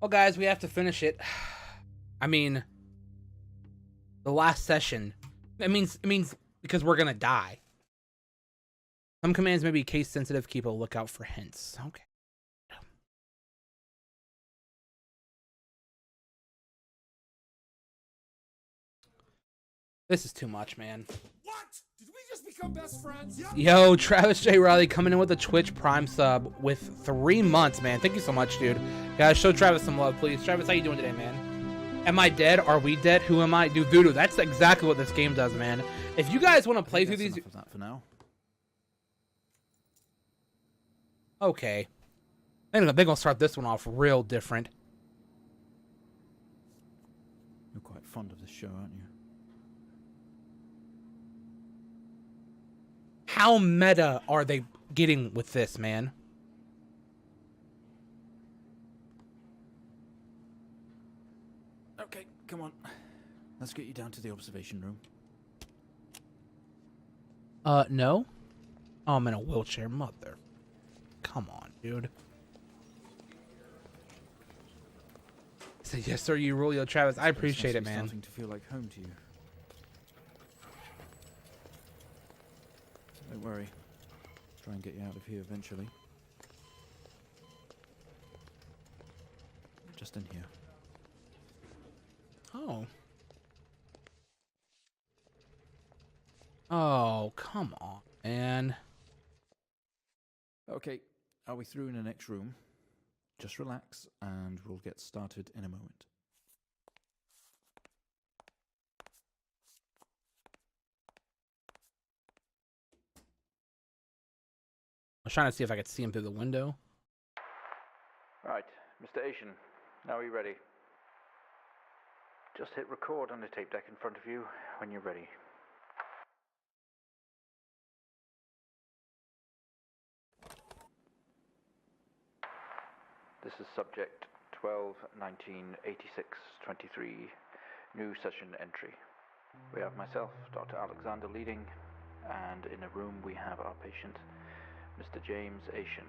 Well, guys, we have to finish it. I mean, the last session. It means because we're gonna die. Some commands may be case sensitive. Keep a lookout for hints. Okay. This is too much, man. What? Did we just become best friends? Yep. Yo, Travis J. Riley coming in with a Twitch Prime sub with 3 months, man. Thank you so much, dude. Guys, show Travis some love, please. Travis, how you doing today, man? Am I dead? Are we dead? Who am I? Dude, Voodoo, that's exactly what this game does, man. If you guys want to play through these... Enough of that for now. Okay. They're gonna start this one off real different. You're quite fond of this show, aren't you? How meta are they getting with this, man? Okay, come on. Let's get you down to the observation room. No? Oh, I'm in a wheelchair, mother. Come on, dude. So, yes, sir, you rule, yo, Travis. I appreciate it, man. Starting to feel like home to you. Don't worry. Try and get you out of here eventually. Just in here. Oh. Oh, come on, man. Okay, are we through in the next room? Just relax and we'll get started in a moment. I was trying to see if I could see him through the window. Right, Mr. Asian, now are you ready? Just hit record on the tape deck in front of you when you're ready. This is subject 12-19-86-23, new session entry. We have myself, Dr. Alexander, leading, and in a room we have our patient, Mr. James Asian.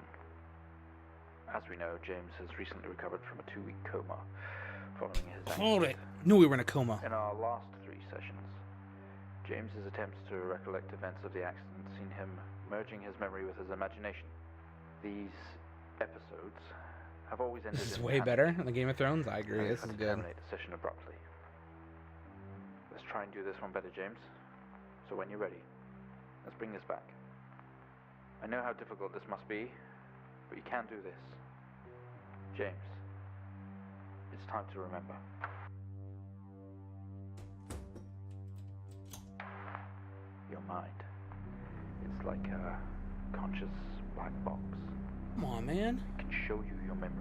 As we know, James has recently recovered from a 2-week coma following his Hold it. accident. Knew we were in a coma. In our last 3 sessions, James's attempts to recollect events of the accident seen him merging his memory with his imagination. These episodes have always ended This is in way better than Game of Thrones. I agree. and This is good. terminate the session abruptly. Let's try and do this one better, James. So when you're ready, let's bring this back. I know how difficult this must be, but you can do this. James, it's time to remember. Your mind. It's like a conscious black box. Come on, man. It can show you your memories.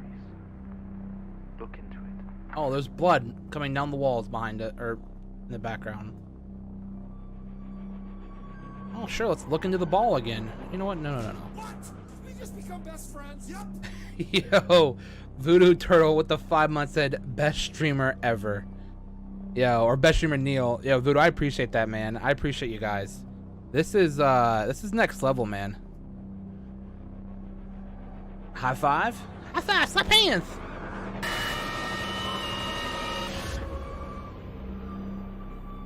Look into it. Oh, there's blood coming down the walls behind it, or in the background. Oh, sure, let's look into the ball again. You know what? No. What? Did we just become best friends? Yep. Yo, Voodoo Turtle with the 5 months said, best streamer ever. Yo, or best streamer Neil. Yo, Voodoo, I appreciate that, man. I appreciate you guys. This is next level, man. High five? High five, slap hands!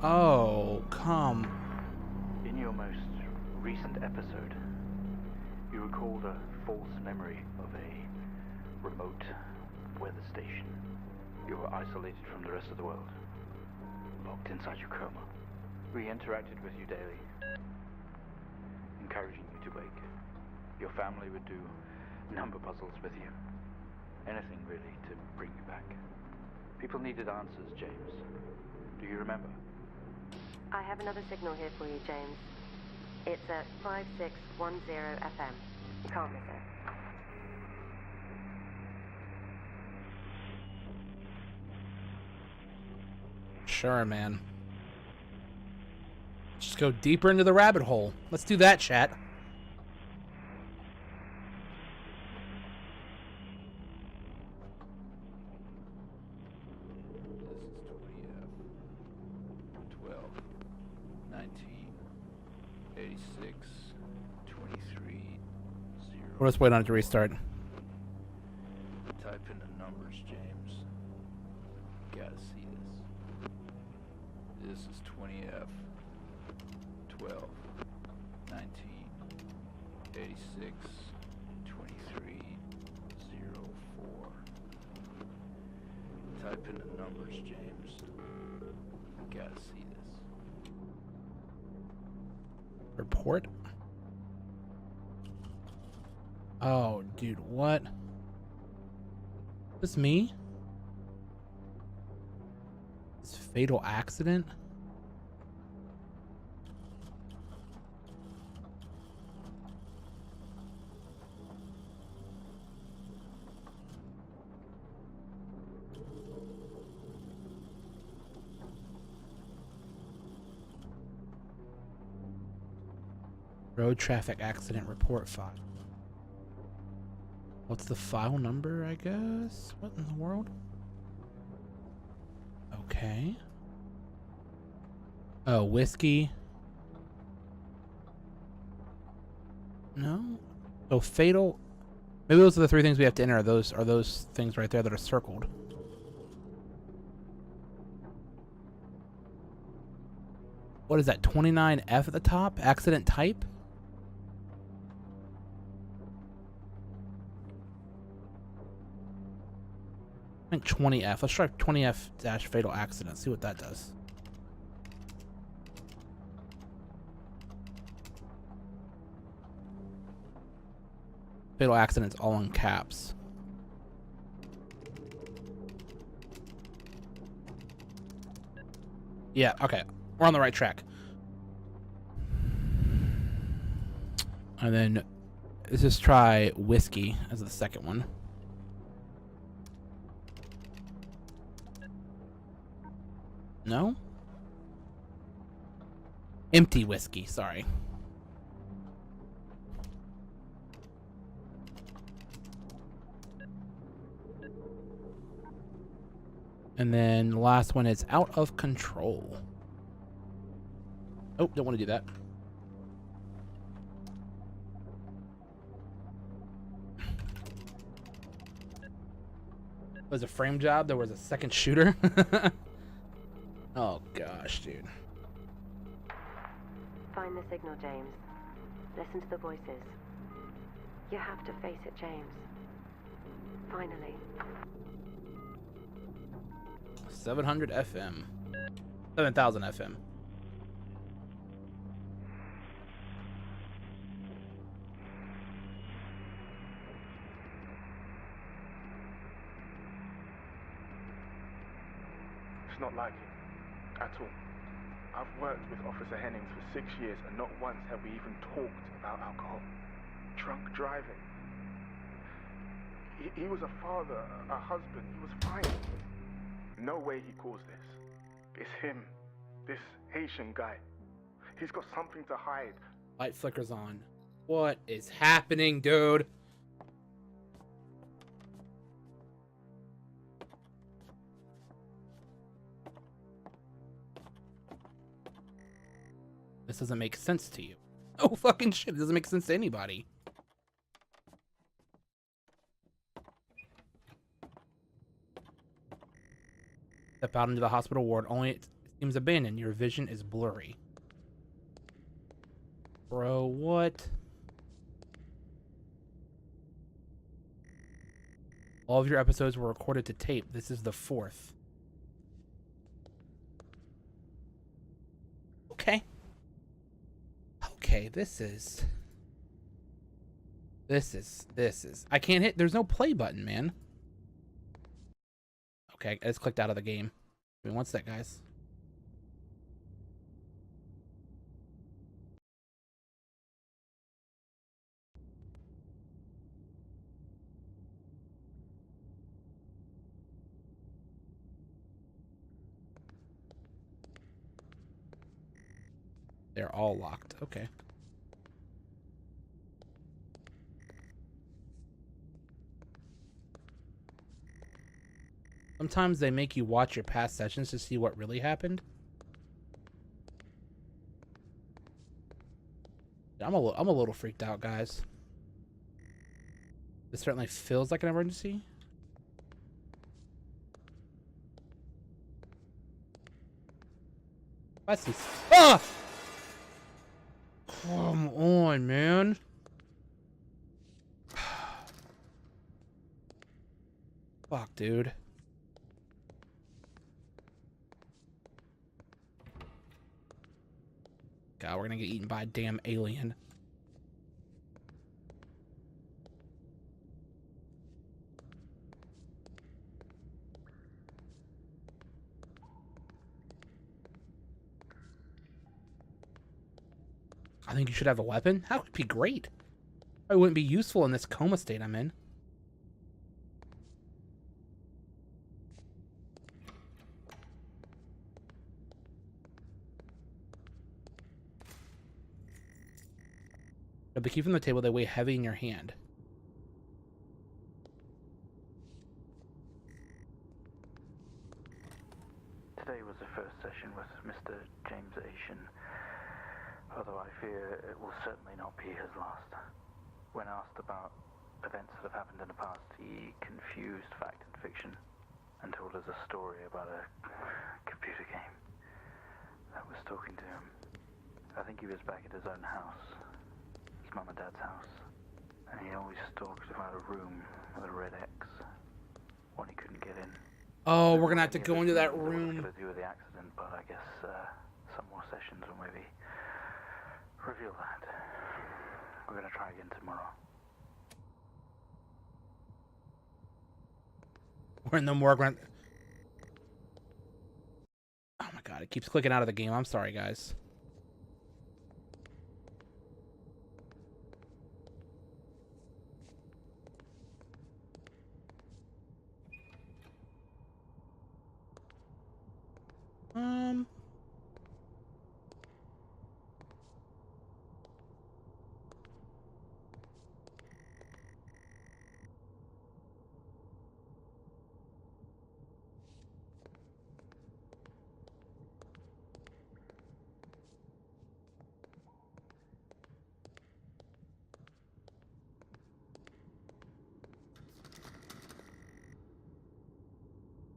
Oh, come. In your most recent episode, you recalled a false memory of a remote weather station. You were isolated from the rest of the world, locked inside your coma. We interacted with you daily, encouraging you to wake. Your family would do number puzzles with you. Anything, really, to bring you back. People needed answers, James. Do you remember? I have another signal here for you, James. It's at 5610 FM. You can't miss it. Sure, man. Just go deeper into the rabbit hole. Let's do that, chat. We'll just wait on it to restart. Type in the numbers, James. James. Gotta see this. This is 20F 12 19 86 23 04. Type in the numbers, James. Gotta see this. Report? Oh, dude, what? This me? This fatal accident? Road traffic accident report file. What's the file number, I guess? What in the world? Okay. Oh, whiskey. No. Oh, fatal. Maybe those are the three things we have to enter. Are those things right there that are circled? What is that? 29F at the top? Accident type? I think 20F. Let's try 20F dash fatal accident. See what that does. Fatal accidents all in caps. Yeah, okay. We're on the right track. And then let's just try whiskey as the second one. No? Empty whiskey, sorry. And then the last one is out of control. Oh, don't want to do that. It was a frame job. There was a second shooter. Oh gosh, dude. Find the signal, James. Listen to the voices. You have to face it, James. Finally. 700 FM. 7,000 FM. It's not like it, at all. I've worked with Officer Hennings for 6 years, and not once have we even talked about alcohol. Drunk driving. He was a father, a husband. He was fine. No way he caused this. It's him, this Haitian guy. He's got something to hide. Light flickers on. What is happening, dude? This doesn't make sense to you. Oh, fucking shit. It doesn't make sense to anybody. Step out into the hospital ward. Only it seems abandoned. Your vision is blurry. Bro, what? All of your episodes were recorded to tape. This is the 4th. Okay. Okay, this is... I can't hit... There's no play button, man. Okay, I just clicked out of the game. Give me one sec, guys. They're all locked. Okay. Sometimes they make you watch your past sessions to see what really happened. I'm a little freaked out, guys. This certainly feels like an emergency. What's this? Ah! Come on, man. Fuck, dude. God, we're gonna get eaten by a damn alien. I think you should have a weapon. That would be great. It wouldn't be useful in this coma state I'm in. But keep from the table, they weigh heavy in your hand. Today was the first session with Mr. James Asian, although I fear it will certainly not be his last. When asked about events that have happened in the past, he confused fact and fiction and told us a story about a computer game that was talking to him. I think he was back at his own house, his mum and dad's house, and he always talked about a room with a red X, one he couldn't get in. Oh, we're gonna have to go into that It room. was to do with the accident, but I guess some more sessions will maybe reveal that. We're gonna try again tomorrow. We're in the morgue. Oh my god, it keeps clicking out of the game. I'm sorry, guys.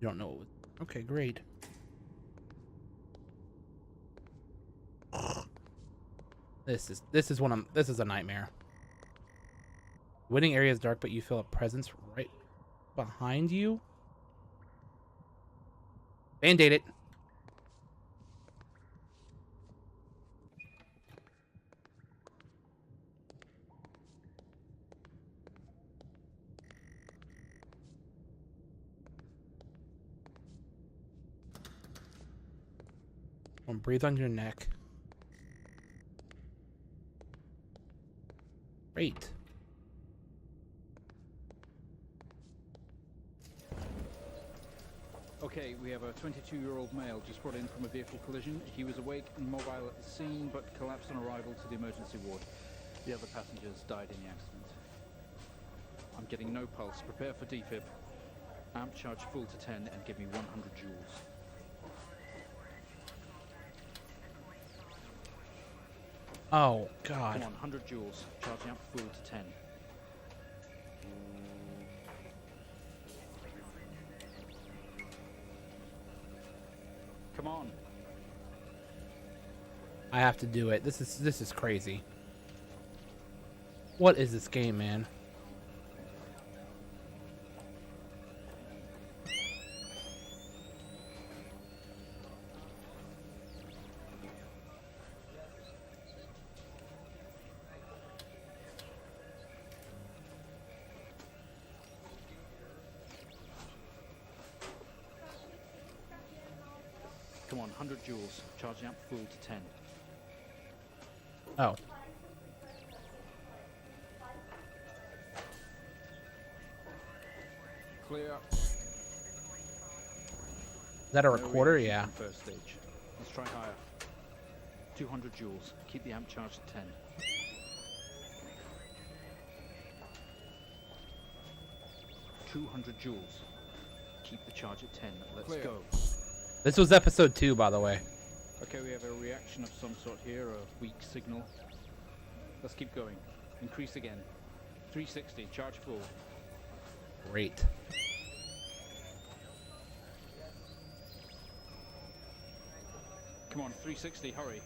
You don't know what was... Okay, great. This is a nightmare. Waiting area is dark, but you feel a presence right behind you. Band-aid it. And breathe on your neck. Great. Okay, we have a 22-year-old male just brought in from a vehicle collision. He was awake and mobile at the scene, but collapsed on arrival to the emergency ward. The other passengers died in the accident. I'm getting no pulse. Prepare for defib. Amp charge full to 10 and give me 100 joules. Oh, God. Come on, 100 joules. Charging up full to 10. Come on. I have to do it. This is crazy. What is this game, man? Come on, 100 joules. Charging up full to 10. Oh. Clear. Is that a No recorder? reaction Yeah. from First stage. Let's try higher. 200 joules. Keep the amp charged at 10. 200 joules. Keep the charge at 10. Let's Clear. go. This was episode 2, by the way. Okay, we have a reaction of some sort here, a weak signal. Let's keep going. Increase again. 360, charge full. Great. Come on, 360, hurry.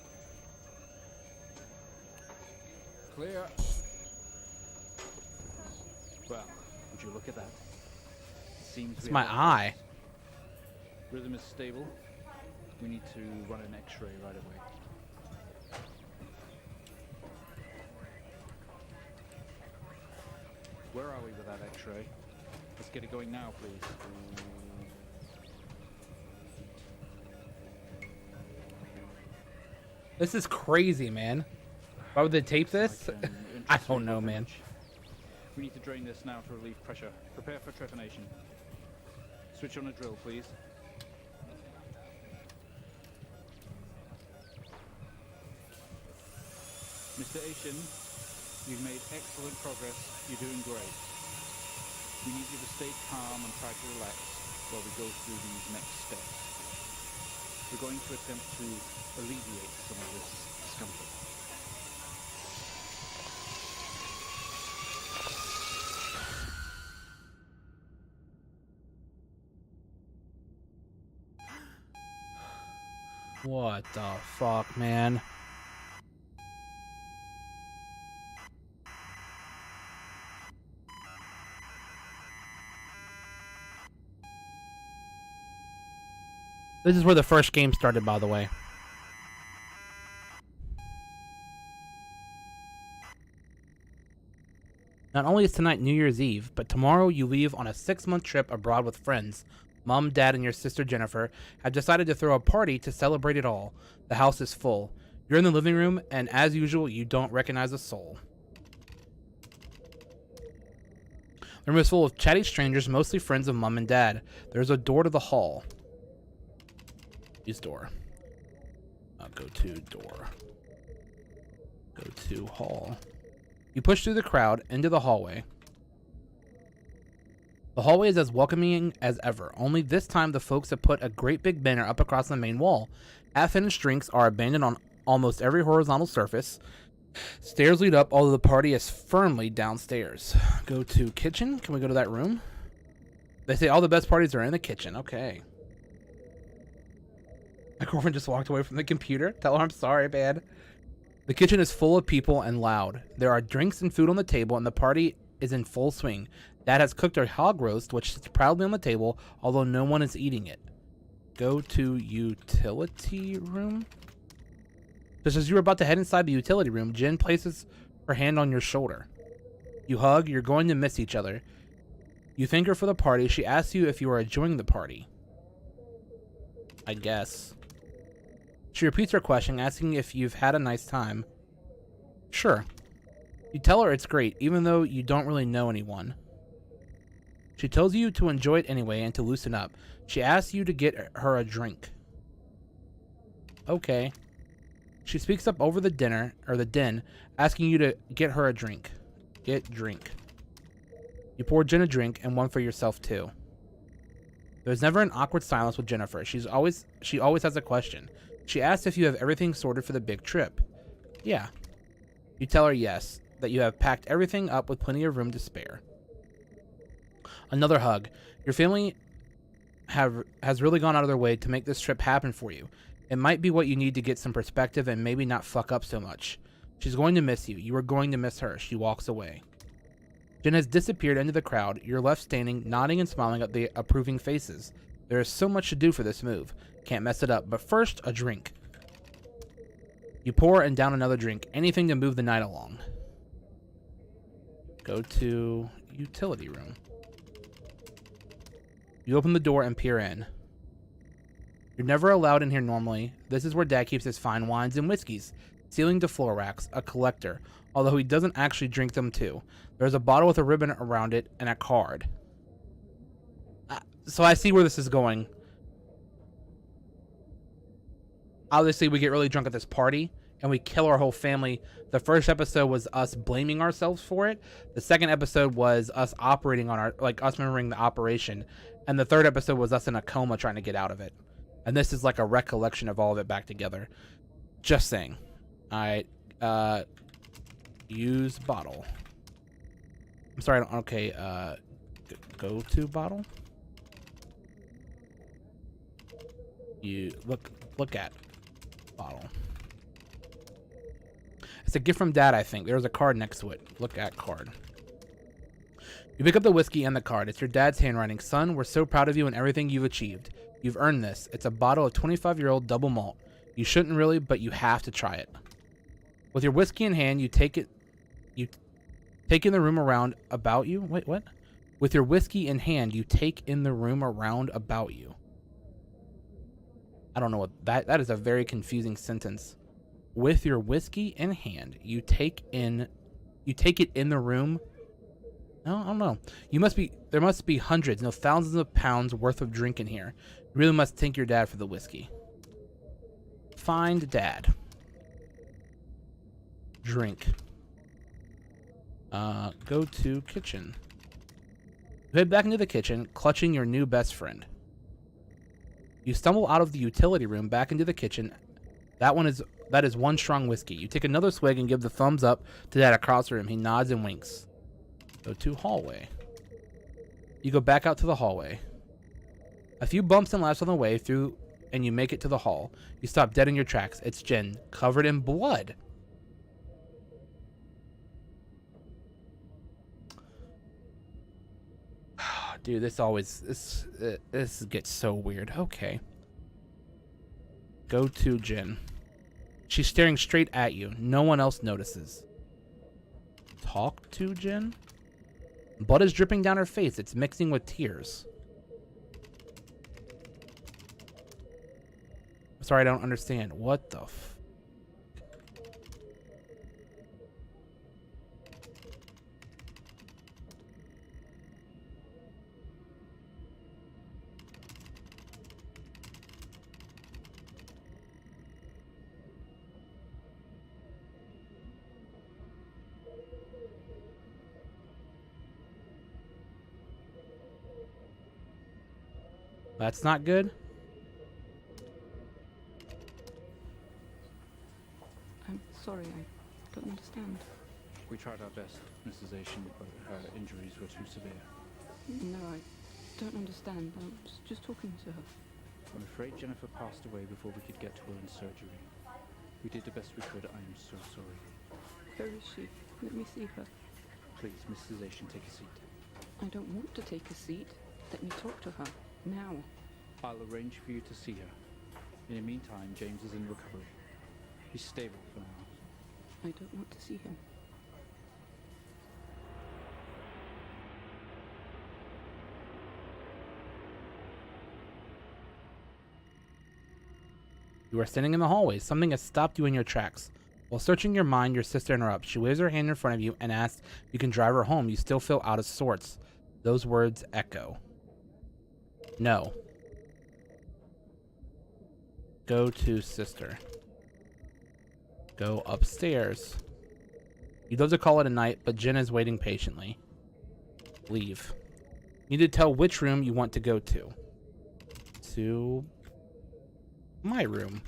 Clear. Well, would you look at that? Seems It's we my have a eye. pulse. Rhythm is stable. We need to run an X-ray right away. Where are we with that X-ray? Let's get it going now, please. This is crazy, man. Why would they tape this? Like an I don't interesting know, man. image. We need to drain this now to relieve pressure. Prepare for trepanation. Switch on a drill, please. Mr. Asian, you've made excellent progress. You're doing great. We need you to stay calm and try to relax while we go through these next steps. We're going to attempt to alleviate some of this discomfort. What the fuck, man? This is where the first game started, by the way. Not only is tonight New Year's Eve, but tomorrow you leave on a 6-month trip abroad with friends. Mom, Dad, and your sister Jennifer have decided to throw a party to celebrate it all. The house is full. You're in the living room, and as usual, you don't recognize a soul. The room is full of chatty strangers, mostly friends of Mom and Dad. There's a door to the hall. Use door. Go to door. Go to hall. You push through the crowd into the hallway. The hallway is as welcoming as ever, only this time the folks have put a great big banner up across the main wall. Half-finished drinks are abandoned on almost every horizontal surface. Stairs lead up, although the party is firmly downstairs. Go to kitchen. Can we go to that room? They say all the best parties are in the kitchen. Okay. My girlfriend just walked away from the computer. Tell her I'm sorry, man. The kitchen is full of people and loud. There are drinks and food on the table, and the party is in full swing. Dad has cooked a hog roast, which sits proudly on the table, although no one is eating it. Go to utility room. Just as you were about to head inside the utility room, Jen places her hand on your shoulder. You hug. You're going to miss each other. You thank her for the party. She asks you if you are enjoying the party. I guess. She repeats her question, asking if you've had a nice time. Sure. You tell her it's great, even though you don't really know anyone. She tells you to enjoy it anyway and to loosen up. She asks you to get her a drink. Okay. She speaks up over the dinner, or the den, asking you to get her a drink. Get drink. You pour Jen a drink and one for yourself too. There's never an awkward silence with Jennifer. She always has a question. She asks if you have everything sorted for the big trip. Yeah. You tell her yes, that you have packed everything up with plenty of room to spare. Another hug. Your family has really gone out of their way to make this trip happen for you. It might be what you need to get some perspective and maybe not fuck up so much. She's going to miss you. You are going to miss her. She walks away. Jen has disappeared into the crowd. You're left standing, nodding and smiling at the approving faces. There is so much to do for this move. Can't mess it up. But first, a drink. You pour and down another drink. Anything to move the night along. Go to utility room. You open the door and peer in. You're never allowed in here normally. This is where Dad keeps his fine wines and whiskeys. Ceiling to floor racks. A collector. Although he doesn't actually drink them too. There's a bottle with a ribbon around it and a card. So I see where this is going. Obviously, we get really drunk at this party, and we kill our whole family. The first episode was us blaming ourselves for it. The second episode was us operating on us remembering the operation. And the third episode was us in a coma trying to get out of it. And this is like a recollection of all of it back together. Just saying. Alright. Use bottle. I'm sorry, okay, go to bottle. You look at. Bottle. It's a gift from Dad, I think. There's a card next to it. Look at card. You pick up the whiskey and the card. It's your dad's handwriting. Son, we're so proud of you and everything you've achieved. You've earned this. It's a bottle of 25-year-old double malt. You shouldn't really, but you have to try it. With your whiskey in hand, you take it. You take in the room around about you. Wait, what? With your whiskey in hand, you take in the room around about you. I don't know what that is. A very confusing sentence. With your whiskey in hand, you take it in the room. No, I don't know. There must be hundreds, no thousands of pounds worth of drink in here. You really must thank your dad for the whiskey. Find Dad. Drink. Go to kitchen. You head back into the kitchen, clutching your new best friend. You stumble out of the utility room back into the kitchen. That is one strong whiskey. You take another swig and give the thumbs up to Dad across the room. He nods and winks. Go to hallway. You go back out to the hallway. A few bumps and laughs on the way through, and you make it to the hall. You stop dead in your tracks. It's Jen, covered in blood. Dude, this gets so weird. Okay. Go to Jen. She's staring straight at you. No one else notices. Talk to Jen? Blood is dripping down her face. It's mixing with tears. Sorry, I don't understand. What the f... That's not good. I'm sorry, I don't understand. We tried our best, Mrs. Asian, but her injuries were too severe. No, I don't understand. I was just talking to her. I'm afraid Jennifer passed away before we could get to her in surgery. We did the best we could. I am so sorry. Where is she? Let me see her. Please, Mrs. Asian, take a seat. I don't want to take a seat. Let me talk to her. Now. I'll arrange for you to see her. In the meantime, James is in recovery. He's stable for now. I don't want to see him. You are standing in the hallway. Something has stopped you in your tracks. While searching your mind, your sister interrupts. She waves her hand in front of you and asks if you can drive her home. You still feel out of sorts. Those words echo. No. Go to sister. Go upstairs. You'd love to call it a night, but Jen is waiting patiently. Leave. You need to tell which room you want to go to. To my room.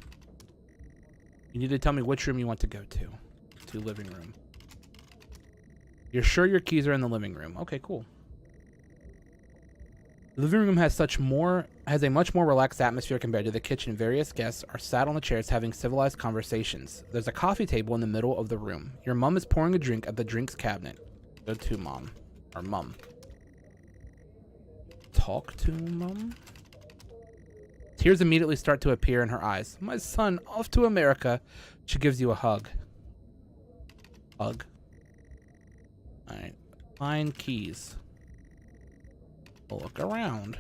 You need to tell me which room you want to go to. To living room. You're sure your keys are in the living room. Okay, cool. The living room has a much more relaxed atmosphere compared to the kitchen. Various guests are sat on the chairs having civilized conversations. There's a coffee table in the middle of the room. Your mom is pouring a drink at the drinks cabinet. Go to mom. Or mum. Talk to mum? Tears immediately start to appear in her eyes. My son, off to America. She gives you a hug. Hug. Alright. Find keys. Look around.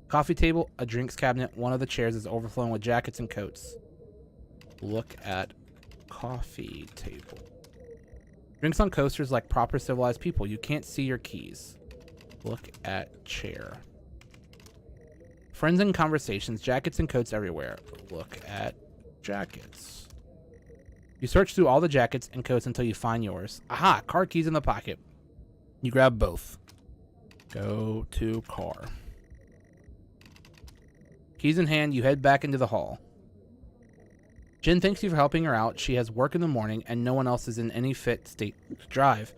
Coffee table, a drinks cabinet. One of the chairs is overflowing with jackets and coats. Look at coffee table. Drinks on coasters like proper civilized people. You can't see your keys. Look at chair. Friends and conversations, jackets and coats everywhere. Look at jackets. You search through all the jackets and coats until you find yours. Aha! Car keys in the pocket. You grab both. Go to car. Keys in hand, you head back into the hall. Jen thanks you for helping her out. She has work in the morning and no one else is in any fit state to drive.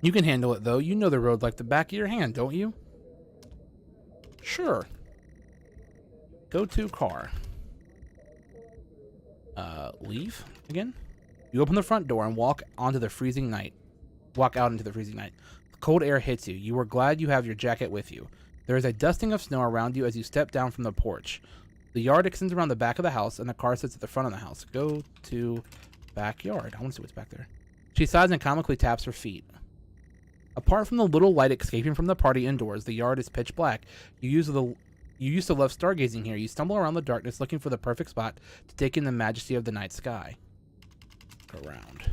You can handle it though. You know the road like the back of your hand, don't you? Sure. Go to car. Leave again. You open the front door and walk onto the freezing night. Walk out into the freezing night. The cold air hits you. You are glad you have your jacket with you. There is a dusting of snow around you as you step down from the porch. The yard extends around the back of the house, and the car sits at the front of the house. Go to backyard. I want to see what's back there. She sighs and comically taps her feet. Apart from the little light escaping from the party indoors, the yard is pitch black. You used to love stargazing here. You stumble around the darkness looking for the perfect spot to take in the majesty of the night sky. Look around.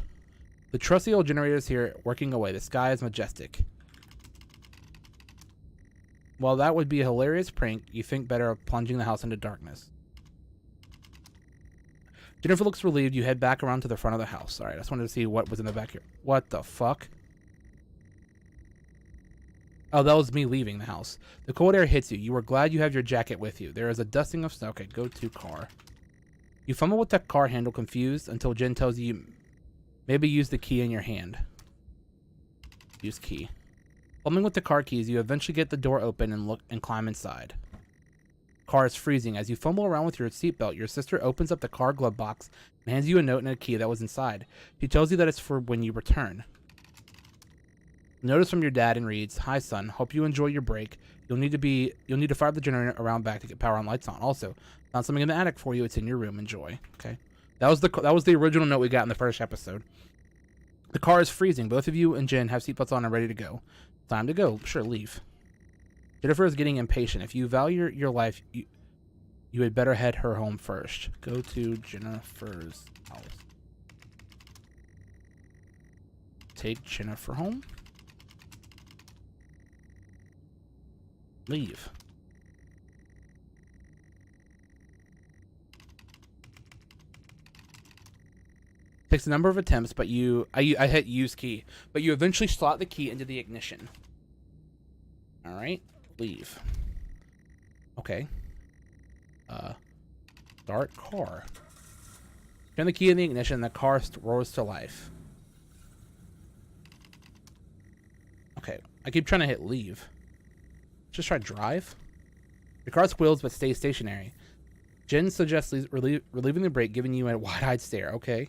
The trusty old generator is here working away. The sky is majestic. While that would be a hilarious prank, you think better of plunging the house into darkness. Jennifer looks relieved. You head back around to the front of the house. Alright, I just wanted to see what was in the back here. What the fuck? Oh, that was me leaving the house. The cold air hits you. You are glad you have your jacket with you. There is a dusting of snow. Okay, go to car. You fumble with the car handle, confused, until Jen tells you maybe use the key in your hand. Use key. Fumbling with the car keys, you eventually get the door open and look and climb inside. Car is freezing. As you fumble around with your seatbelt, your sister opens up the car glove box and hands you a note and a key that was inside. She tells you that it's for when you return. Notice from your dad and reads, "Hi son, hope you enjoy your break. You'll need to fire the generator around back to get power and lights on. Also, found something in the attic for you. It's in your room. Enjoy." Okay. That was the original note we got in the first episode. The car is freezing. Both of you and Jen have seatbelts on and ready to go. Time to go. Sure, leave. Jennifer is getting impatient. If you value your life, you had better head her home first. Go to Jennifer's house. Take Jennifer home. Leave. Takes a number of attempts, but I hit use key, but you eventually slot the key into the ignition. All right, leave. Okay. Start car. Turn the key in the ignition, the car roars to life. Okay, I keep trying to hit leave. Just try drive. The car squeals but stays stationary. Jen suggests relieving the brake, giving you a wide-eyed stare. Okay.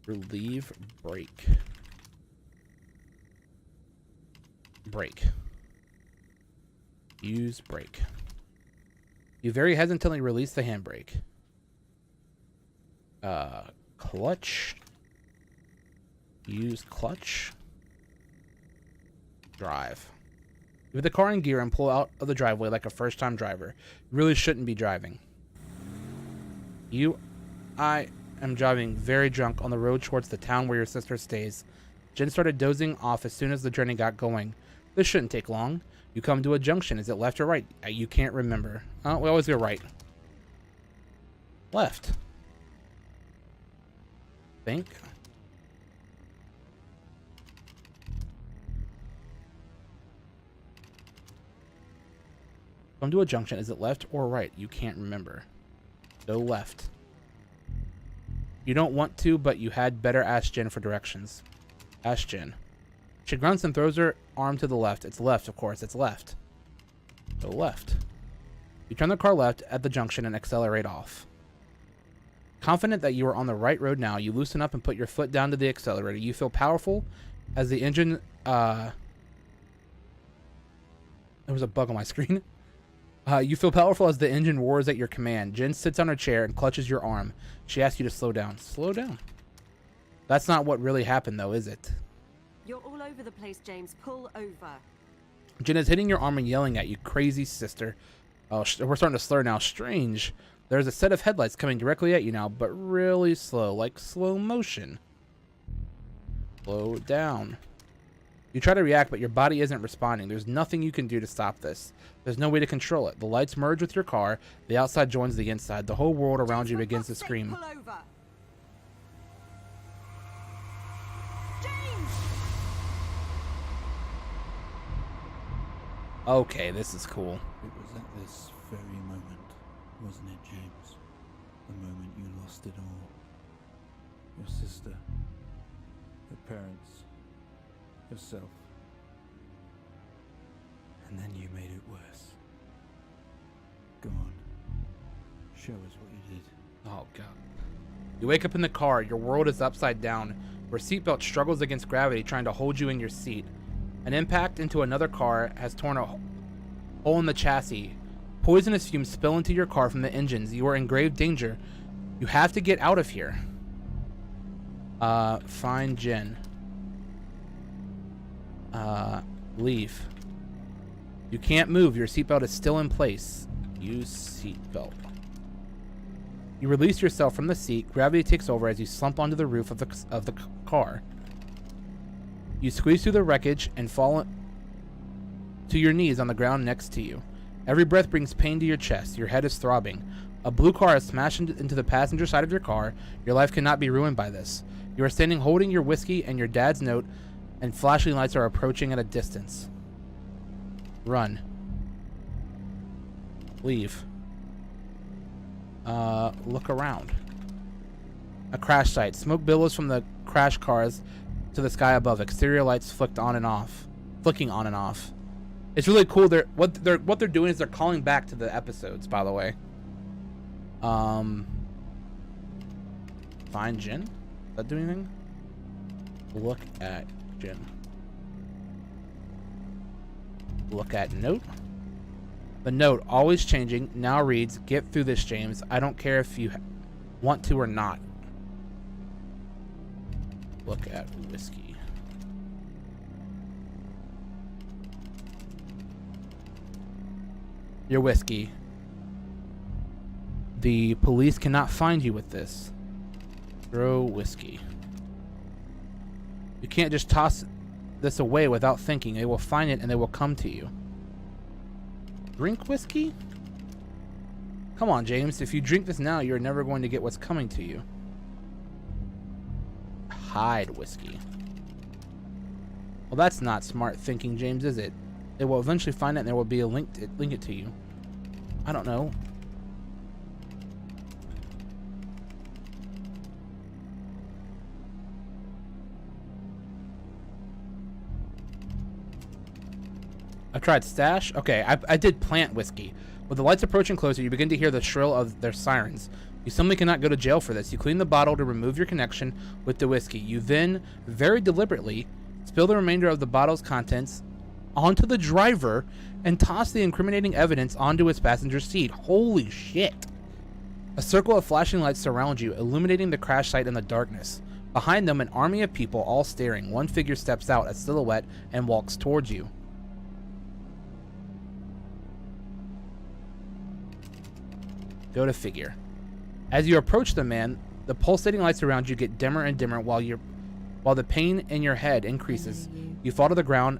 Relieve brake. Brake. Use brake. You very hesitantly release the handbrake. Clutch. Use clutch. Drive. You put the car in gear and pull out of the driveway like a first-time driver. You really shouldn't be driving. I am driving very drunk on the road towards the town where your sister stays. Jen started dozing off as soon as the journey got going. This shouldn't take long. You come to a junction. Is it left or right? You can't remember. We always go right. Left. Think. Come to a junction. Is it left or right? You can't remember. Go left. You don't want to, but you had better ask Jen for directions. Ask Jen. She grunts and throws her arm to the left. It's left, of course. It's left. Go left. You turn the car left at the junction and accelerate off. Confident that you are on the right road now, you loosen up and put your foot down to the accelerator. You feel powerful as the engine... There was a bug on my screen. You feel powerful as the engine roars at your command. Jen sits on her chair and clutches your arm. She asks you to slow down. Slow down. That's not what really happened, though, is it? You're all over the place, James. Pull over. Jen is hitting your arm and yelling at you. Crazy sister. Oh, we're starting to slur now. Strange. There's a set of headlights coming directly at you now, but really slow, like slow motion. Slow down. You try to react, but your body isn't responding. There's nothing you can do to stop this. There's no way to control it. The lights merge with your car. The outside joins the inside. The whole world around you begins to scream. Pull over. Okay, this is cool. It was at this very moment, wasn't it, James? The moment you lost it all. Your sister, your parents, yourself. And then you made it worse. Go on. Show us what you did. Oh, God. You wake up in the car. Your world is upside down. Your seatbelt struggles against gravity, trying to hold you in your seat. An impact into another car has torn a hole in the chassis. Poisonous fumes spill into your car from the engines. You are in grave danger. You have to get out of here. Find Jen. Leave. You can't move. Your seatbelt is still in place. Use seatbelt. You release yourself from the seat. Gravity takes over as you slump onto the roof of the car. You squeeze through the wreckage and fall to your knees on the ground next to you. Every breath brings pain to your chest. Your head is throbbing. A blue car has smashed into the passenger side of your car. Your life cannot be ruined by this. You are standing holding your whiskey and your dad's note, and flashing lights are approaching at a distance. Run. Leave. Look around. A crash site. Smoke billows from the crash cars to the sky above. Exterior lights flicking on and off. It's really cool. What they're doing is they're calling back to the episodes, by the way. Find Jen? Does that do anything? Look at Jen. Look at note. The note, always changing, now reads, "Get through this, James. I don't care if you want to or not." Look at whiskey. Your whiskey. The police cannot find you with this. Throw whiskey. You can't just toss this away without thinking. They will find it and they will come to you. Drink whiskey? Come on, James. If you drink this now, you're never going to get what's coming to you. Hide whiskey. Well, that's not smart thinking, James, is it? They will eventually find it and there will be a link it to you. I don't know. I tried stash. Okay, I did plant whiskey. With the lights approaching closer, you begin to hear the shrill of their sirens. You simply cannot go to jail for this. You clean the bottle to remove your connection with the whiskey. You then, very deliberately, spill the remainder of the bottle's contents onto the driver and toss the incriminating evidence onto his passenger seat. Holy shit. A circle of flashing lights surround you, illuminating the crash site in the darkness. Behind them, an army of people, all staring. One figure steps out, a silhouette, and walks towards you. Go to figure. As you approach the man, the pulsating lights around you get dimmer and dimmer while the pain in your head increases. You fall to the ground.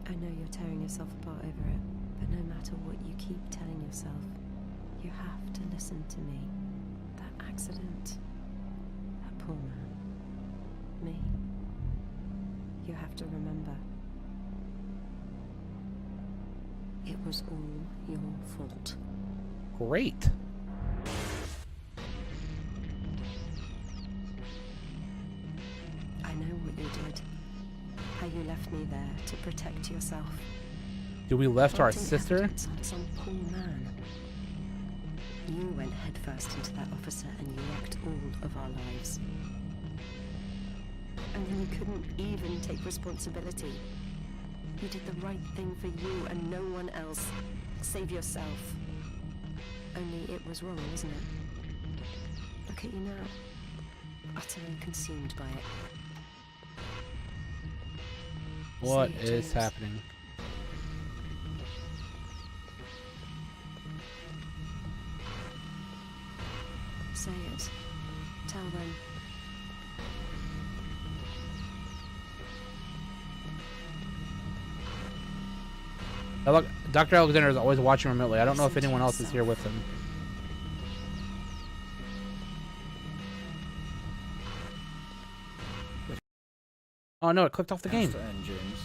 I know you're tearing yourself apart over it, but no matter what you keep telling yourself, you have to listen to me. That accident, that poor man, me. You have to remember, it was all your fault. Great. I know what you did. How you left me there to protect yourself. Do we left our Pointing sister? evidence on some poor man. You went headfirst into that officer and you wrecked all of our lives. And then you couldn't even take responsibility. You did the right thing for you and no one else. Save yourself. Only it was wrong, wasn't it? Look at you now. Utterly consumed by it. What Say it, is James. happening? Say it. Tell them. Now look, Dr. Alexander is always watching remotely. I don't know if anyone else is here with him. Oh no, it clicked off the game. That's the end, James.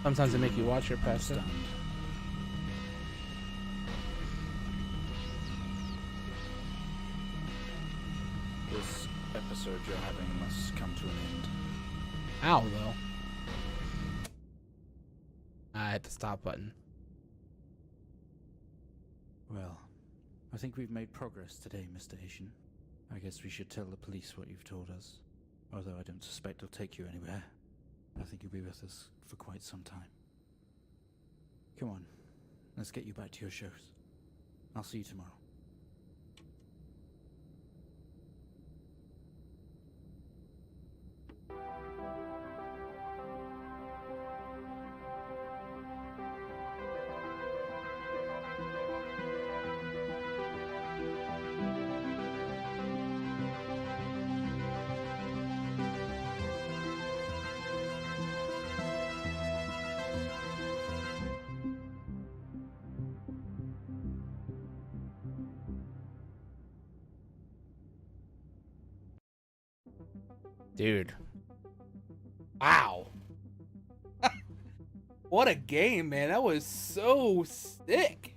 Sometimes they make you watch your past it. Understand. This episode you're having must come to an end. Ow, though. I hit the stop button. Well, I think we've made progress today, Mr. Asian. I guess we should tell the police what you've told us. Although I don't suspect it'll take you anywhere. I think you'll be with us for quite some time. Come on, let's get you back to your shows. I'll see you tomorrow. Dude. Wow. What a game, man. That was so sick.